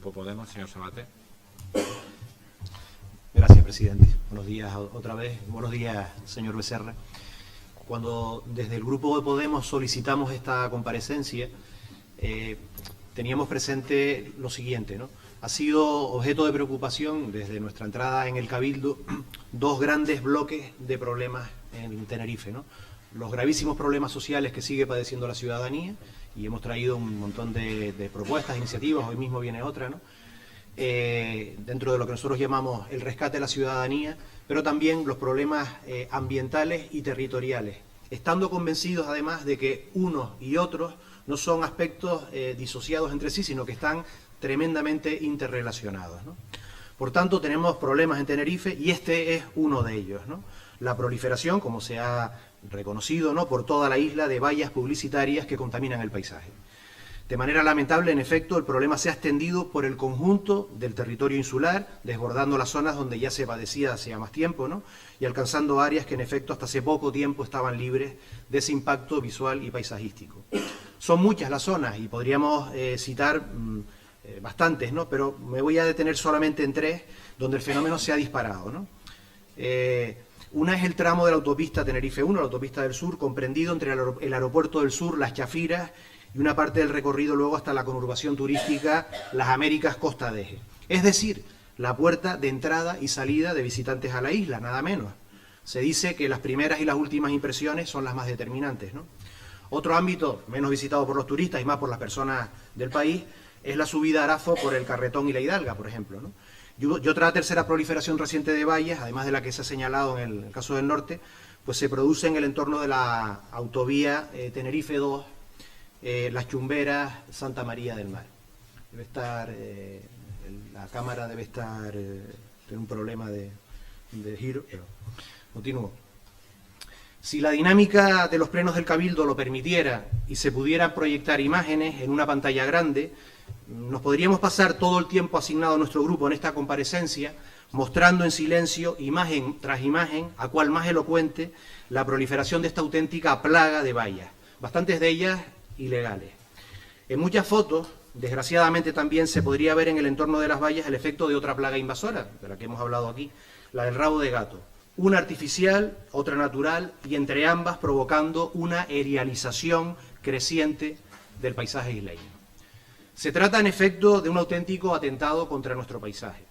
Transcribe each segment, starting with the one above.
Grupo Podemos, señor Sabaté. Gracias, presidente. Buenos días otra vez. Buenos días, señor Becerra. Cuando desde el Grupo de Podemos solicitamos esta comparecencia, teníamos presente lo siguiente, ¿no? Ha sido objeto de preocupación desde nuestra entrada en el Cabildo dos grandes bloques de problemas en Tenerife, ¿no? Los gravísimos problemas sociales que sigue padeciendo la ciudadanía, y hemos traído un montón de propuestas, iniciativas, hoy mismo viene otra, ¿no? Dentro de lo que nosotros llamamos el rescate de la ciudadanía, pero también los problemas ambientales y territoriales, estando convencidos además de que unos y otros no son aspectos disociados entre sí, sino que están tremendamente interrelacionados, ¿no? Por tanto, tenemos problemas en Tenerife y este es uno de ellos, ¿no? La proliferación, como se ha reconocido, ¿no?, por toda la isla, de vallas publicitarias que contaminan el paisaje. De manera lamentable, en efecto, el problema se ha extendido por el conjunto del territorio insular, desbordando las zonas donde ya se padecía hacía más tiempo, ¿no?, y alcanzando áreas que en efecto hasta hace poco tiempo estaban libres de ese impacto visual y paisajístico. Son muchas las zonas y podríamos citar bastantes, ¿no?, pero me voy a detener solamente en tres donde el fenómeno se ha disparado, ¿no? Una es el tramo de la autopista Tenerife 1, la autopista del sur, comprendido entre el aeropuerto del sur, Las Chafiras, y una parte del recorrido luego hasta la conurbación turística Las Américas Costa de Eje. Es decir, la puerta de entrada y salida de visitantes a la isla, nada menos. Se dice que las primeras y las últimas impresiones son las más determinantes, ¿no? Otro ámbito menos visitado por los turistas y más por las personas del país es la subida a Arafo por el Carretón y la Hidalga, por ejemplo, ¿no? Y otra tercera proliferación reciente de vallas, además de la que se ha señalado en el caso del norte, pues se produce en el entorno de la autovía Tenerife 2, Las Chumberas, Santa María del Mar. Debe estar, la cámara debe estar, tener un problema de giro, pero continúo. Si la dinámica de los plenos del Cabildo lo permitiera y se pudieran proyectar imágenes en una pantalla grande, nos podríamos pasar todo el tiempo asignado a nuestro grupo en esta comparecencia mostrando en silencio, imagen tras imagen, a cual más elocuente, la proliferación de esta auténtica plaga de vallas, bastantes de ellas ilegales. En muchas fotos, desgraciadamente también se podría ver en el entorno de las vallas el efecto de otra plaga invasora, de la que hemos hablado aquí, la del rabo de gato. Una artificial, otra natural, y entre ambas provocando una aerialización creciente del paisaje isleño. Se trata, en efecto, de un auténtico atentado contra nuestro paisaje.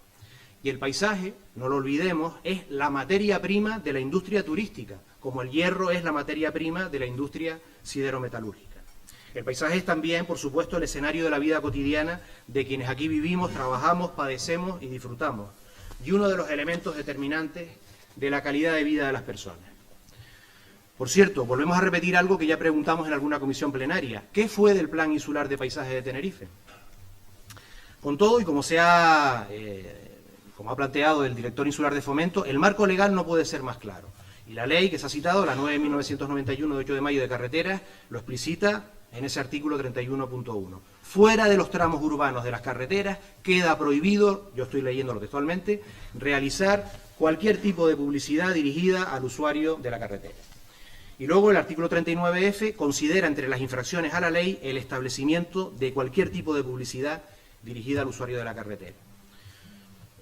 Y el paisaje, no lo olvidemos, es la materia prima de la industria turística, como el hierro es la materia prima de la industria siderometalúrgica. El paisaje es también, por supuesto, el escenario de la vida cotidiana de quienes aquí vivimos, trabajamos, padecemos y disfrutamos, y uno de los elementos determinantes de la calidad de vida de las personas. Por cierto, volvemos a repetir algo que ya preguntamos en alguna comisión plenaria. ¿Qué fue del Plan Insular de Paisaje de Tenerife? Con todo, y como ha planteado el director insular de Fomento, el marco legal no puede ser más claro. Y la ley que se ha citado, la 9 de 1991 de 8 de mayo de carreteras, lo explicita en ese artículo 31.1. Fuera de los tramos urbanos de las carreteras queda prohibido, yo estoy leyéndolo textualmente, realizar cualquier tipo de publicidad dirigida al usuario de la carretera. Y luego el artículo 39F considera entre las infracciones a la ley el establecimiento de cualquier tipo de publicidad dirigida al usuario de la carretera.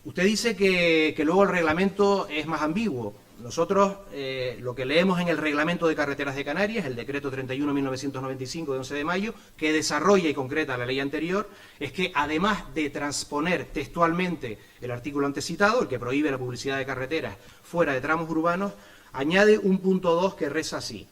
Usted dice que luego el reglamento es más ambiguo. Nosotros lo que leemos en el Reglamento de Carreteras de Canarias, el decreto 31/1995 de 11 de mayo, que desarrolla y concreta la ley anterior, es que además de transponer textualmente el artículo antes citado, el que prohíbe la publicidad de carreteras fuera de tramos urbanos, añade un punto 2 que reza así: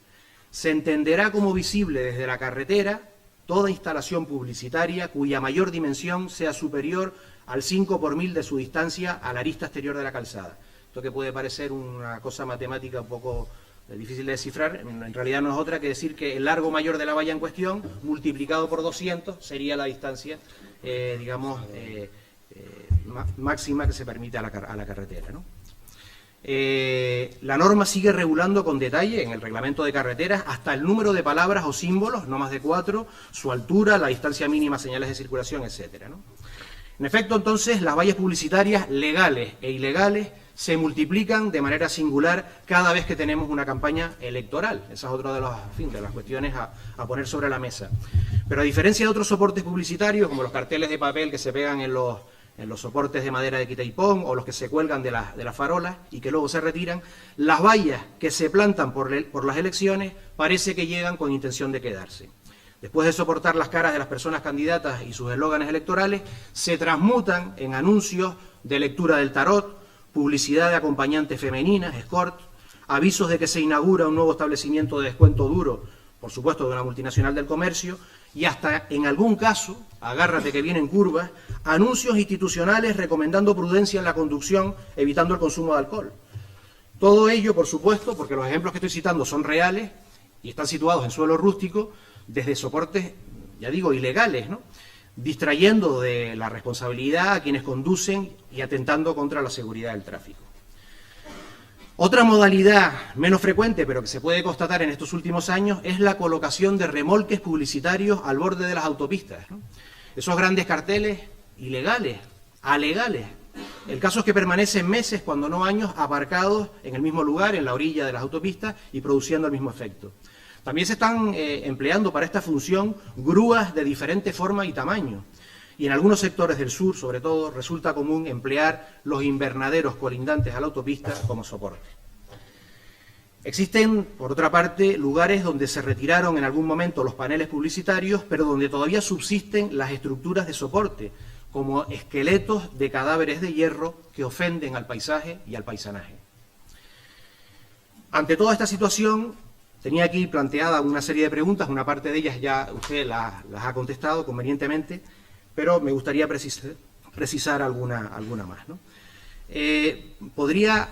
se entenderá como visible desde la carretera toda instalación publicitaria cuya mayor dimensión sea superior al 5 por 1000 de su distancia a la arista exterior de la calzada. Esto que puede parecer una cosa matemática un poco difícil de descifrar, en realidad no es otra que decir que el largo mayor de la valla en cuestión, multiplicado por 200, sería la distancia, máxima que se permite a la carretera, ¿no? La norma sigue regulando con detalle en el reglamento de carreteras hasta el número de palabras o símbolos, no más de 4, su altura, la distancia mínima, señales de circulación, etcétera, ¿no? En efecto, entonces, las vallas publicitarias legales e ilegales se multiplican de manera singular cada vez que tenemos una campaña electoral. Esa es otra de las cuestiones a poner sobre la mesa. Pero a diferencia de otros soportes publicitarios, como los carteles de papel que se pegan en los soportes de madera de quitaipón o los que se cuelgan de las farolas y que luego se retiran, las vallas que se plantan por las elecciones parece que llegan con intención de quedarse. Después de soportar las caras de las personas candidatas y sus eslóganes electorales, se transmutan en anuncios de lectura del tarot, publicidad de acompañantes femeninas, escort, avisos de que se inaugura un nuevo establecimiento de descuento duro, por supuesto de una multinacional del comercio, y hasta, en algún caso, agárrate que vienen curvas, anuncios institucionales recomendando prudencia en la conducción, evitando el consumo de alcohol. Todo ello, por supuesto, porque los ejemplos que estoy citando son reales y están situados en suelo rústico, desde soportes, ya digo, ilegales, ¿no?, distrayendo de la responsabilidad a quienes conducen y atentando contra la seguridad del tráfico. Otra modalidad menos frecuente, pero que se puede constatar en estos últimos años, es la colocación de remolques publicitarios al borde de las autopistas, ¿no? Esos grandes carteles ilegales, alegales. El caso es que permanecen meses, cuando no años, aparcados en el mismo lugar, en la orilla de las autopistas, y produciendo el mismo efecto. También se están empleando para esta función grúas de diferente forma y tamaño. Y en algunos sectores del sur, sobre todo, resulta común emplear los invernaderos colindantes a la autopista como soporte. Existen, por otra parte, lugares donde se retiraron en algún momento los paneles publicitarios, pero donde todavía subsisten las estructuras de soporte, como esqueletos de cadáveres de hierro que ofenden al paisaje y al paisanaje. Ante toda esta situación, tenía aquí planteada una serie de preguntas, una parte de ellas ya usted las ha contestado convenientemente, pero me gustaría precisar alguna más, ¿no? ¿Podría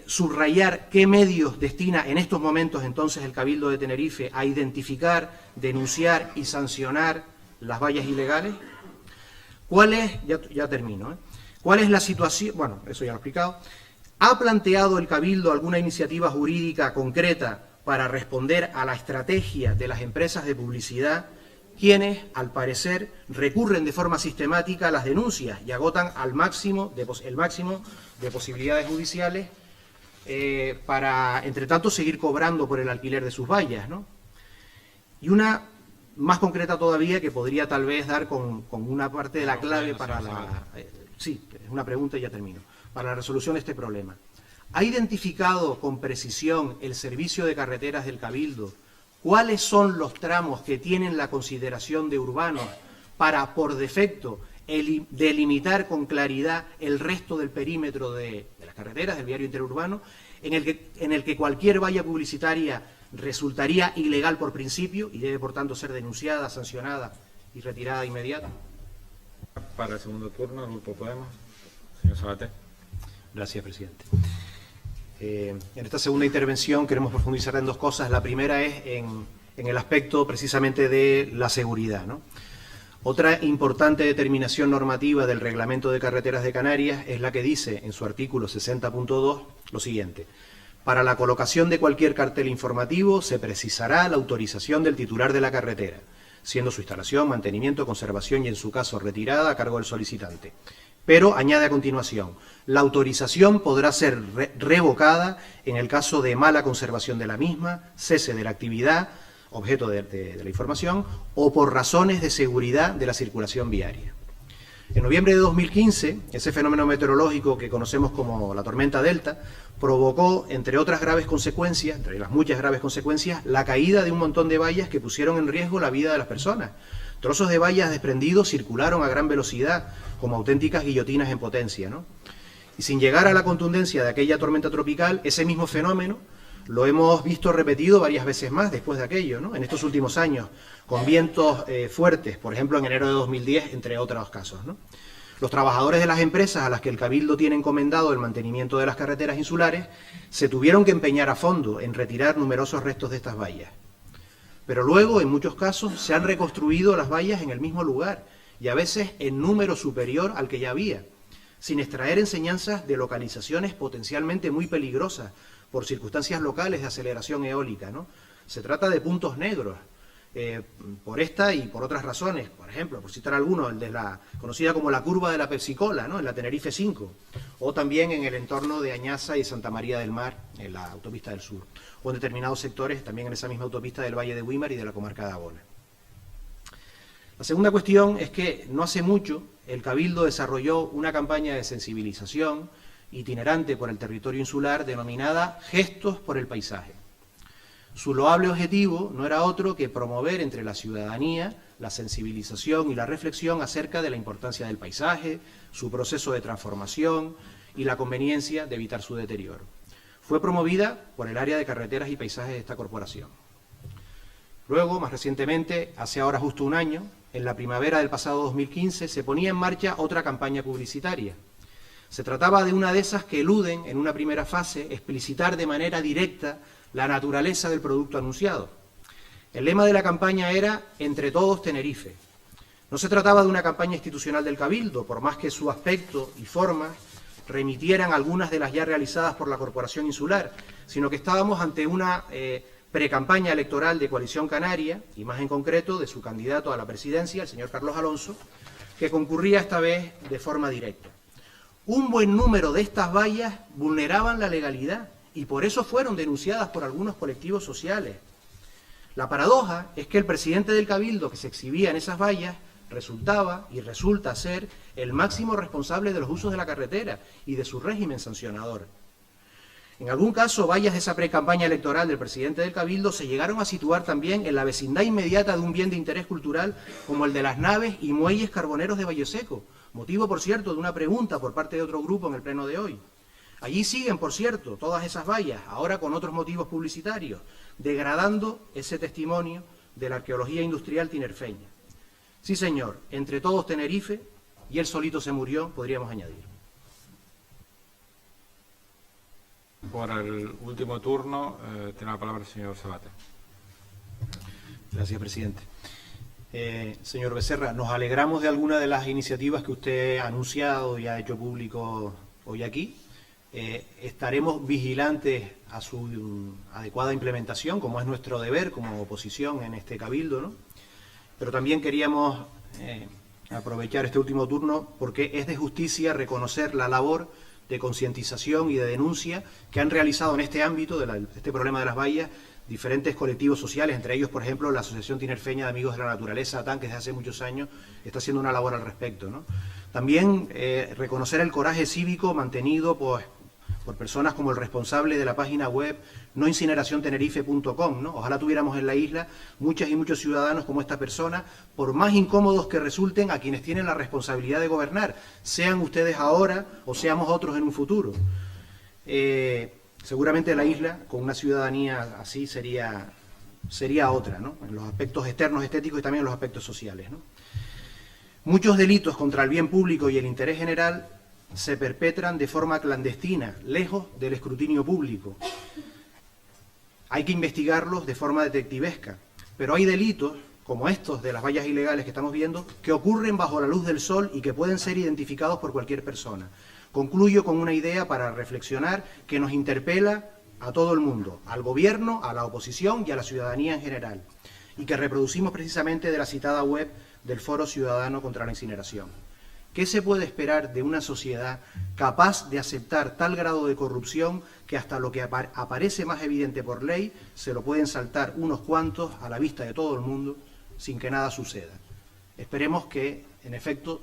subrayar qué medios destina en estos momentos entonces el Cabildo de Tenerife a identificar, denunciar y sancionar las vallas ilegales? ¿Cuál es, ya termino, cuál es la situación? Bueno, eso ya lo he explicado. ¿Ha planteado el Cabildo alguna iniciativa jurídica concreta para responder a la estrategia de las empresas de publicidad, quienes, al parecer, recurren de forma sistemática a las denuncias y agotan el máximo de posibilidades judiciales para, entre tanto, seguir cobrando por el alquiler de sus vallas, ¿no? Y una más concreta todavía, que podría tal vez dar con una parte de la clave para la... sí, es una pregunta y ya termino. Para la resolución de este problema. ¿Ha identificado con precisión el Servicio de Carreteras del Cabildo cuáles son los tramos que tienen la consideración de urbanos para, por defecto, delimitar con claridad el resto del perímetro de las carreteras, del viario interurbano, en el que cualquier valla publicitaria resultaría ilegal por principio y debe, por tanto, ser denunciada, sancionada y retirada de inmediato? Para el segundo turno, el Grupo Podemos, señor Sabater. Gracias, presidente. En esta segunda intervención queremos profundizar en dos cosas. La primera es en el aspecto precisamente de la seguridad, ¿no? Otra importante determinación normativa del Reglamento de Carreteras de Canarias es la que dice en su artículo 60.2 lo siguiente: para la colocación de cualquier cartel informativo se precisará la autorización del titular de la carretera, siendo su instalación, mantenimiento, conservación y, en su caso, retirada a cargo del solicitante. Pero añade a continuación: la autorización podrá ser revocada en el caso de mala conservación de la misma, cese de la actividad, objeto de la información, o por razones de seguridad de la circulación viaria. En noviembre de 2015, ese fenómeno meteorológico que conocemos como la tormenta Delta provocó, entre otras graves consecuencias, entre las muchas graves consecuencias, la caída de un montón de vallas que pusieron en riesgo la vida de las personas. Trozos de vallas desprendidos circularon a gran velocidad, como auténticas guillotinas en potencia, ¿no? Y sin llegar a la contundencia de aquella tormenta tropical, ese mismo fenómeno lo hemos visto repetido varias veces más después de aquello, ¿no?, en estos últimos años, con vientos fuertes, por ejemplo en enero de 2010, entre otros casos, ¿no? Los trabajadores de las empresas a las que el Cabildo tiene encomendado el mantenimiento de las carreteras insulares se tuvieron que empeñar a fondo en retirar numerosos restos de estas vallas. Pero luego, en muchos casos, se han reconstruido las vallas en el mismo lugar, y a veces en número superior al que ya había, sin extraer enseñanzas de localizaciones potencialmente muy peligrosas por circunstancias locales de aceleración eólica, ¿no? Se trata de puntos negros por esta y por otras razones, por ejemplo, por citar algunos, el de la conocida como la curva de la Pepsi-Cola, ¿no?, en la Tenerife 5, o también en el entorno de Añaza y Santa María del Mar, en la autopista del sur, o en determinados sectores, también en esa misma autopista del Valle de Güímar y de la comarca de Abona. La segunda cuestión es que no hace mucho el Cabildo desarrolló una campaña de sensibilización itinerante por el territorio insular denominada Gestos por el Paisaje. Su loable objetivo no era otro que promover entre la ciudadanía la sensibilización y la reflexión acerca de la importancia del paisaje, su proceso de transformación y la conveniencia de evitar su deterioro. Fue promovida por el área de carreteras y paisajes de esta corporación. Luego, más recientemente, hace ahora justo un año, en la primavera del pasado 2015, se ponía en marcha otra campaña publicitaria. Se trataba de una de esas que eluden, en una primera fase, explicitar de manera directa la naturaleza del producto anunciado. El lema de la campaña era «Entre todos Tenerife». No se trataba de una campaña institucional del Cabildo, por más que su aspecto y forma remitieran algunas de las ya realizadas por la Corporación Insular, sino que estábamos ante una precampaña electoral de Coalición Canaria, y más en concreto de su candidato a la presidencia, el señor Carlos Alonso, que concurría esta vez de forma directa. Un buen número de estas vallas vulneraban la legalidad y por eso fueron denunciadas por algunos colectivos sociales. La paradoja es que el presidente del Cabildo que se exhibía en esas vallas resultaba y resulta ser el máximo responsable de los usos de la carretera y de su régimen sancionador. En algún caso, vallas de esa precampaña electoral del presidente del Cabildo se llegaron a situar también en la vecindad inmediata de un bien de interés cultural como el de las naves y muelles carboneros de Valleseco, motivo, por cierto, de una pregunta por parte de otro grupo en el pleno de hoy. Allí siguen, por cierto, todas esas vallas, ahora con otros motivos publicitarios, degradando ese testimonio de la arqueología industrial tinerfeña. Sí, señor, entre todos Tenerife, y él solito se murió, podríamos añadir. Por el último turno, tiene la palabra el señor Sabater. Gracias, presidente. Señor Becerra, nos alegramos de alguna de las iniciativas que usted ha anunciado y ha hecho público hoy aquí. Estaremos vigilantes a su adecuada implementación, como es nuestro deber como oposición en este Cabildo, ¿no? Pero también queríamos aprovechar este último turno porque es de justicia reconocer la labor de concientización y de denuncia que han realizado en este ámbito de este problema de las vallas diferentes colectivos sociales, entre ellos, por ejemplo, la Asociación Tinerfeña de Amigos de la Naturaleza, ATAN, que desde hace muchos años está haciendo una labor al respecto, ¿no? También reconocer el coraje cívico mantenido por personas como el responsable de la página web noincineraciontenerife.com, ¿no? Ojalá tuviéramos en la isla muchas y muchos ciudadanos como esta persona, por más incómodos que resulten a quienes tienen la responsabilidad de gobernar, sean ustedes ahora o seamos otros en un futuro. Seguramente la isla, con una ciudadanía así, sería otra, ¿no? En los aspectos externos, estéticos y también en los aspectos sociales, ¿no? Muchos delitos contra el bien público y el interés general se perpetran de forma clandestina, lejos del escrutinio público. Hay que investigarlos de forma detectivesca, pero hay delitos, como estos de las vallas ilegales que estamos viendo, que ocurren bajo la luz del sol y que pueden ser identificados por cualquier persona. Concluyo con una idea para reflexionar que nos interpela a todo el mundo, al gobierno, a la oposición y a la ciudadanía en general, y que reproducimos precisamente de la citada web del Foro Ciudadano contra la Incineración. ¿Qué se puede esperar de una sociedad capaz de aceptar tal grado de corrupción que hasta lo que aparece más evidente por ley se lo pueden saltar unos cuantos a la vista de todo el mundo sin que nada suceda? Esperemos que, en efecto,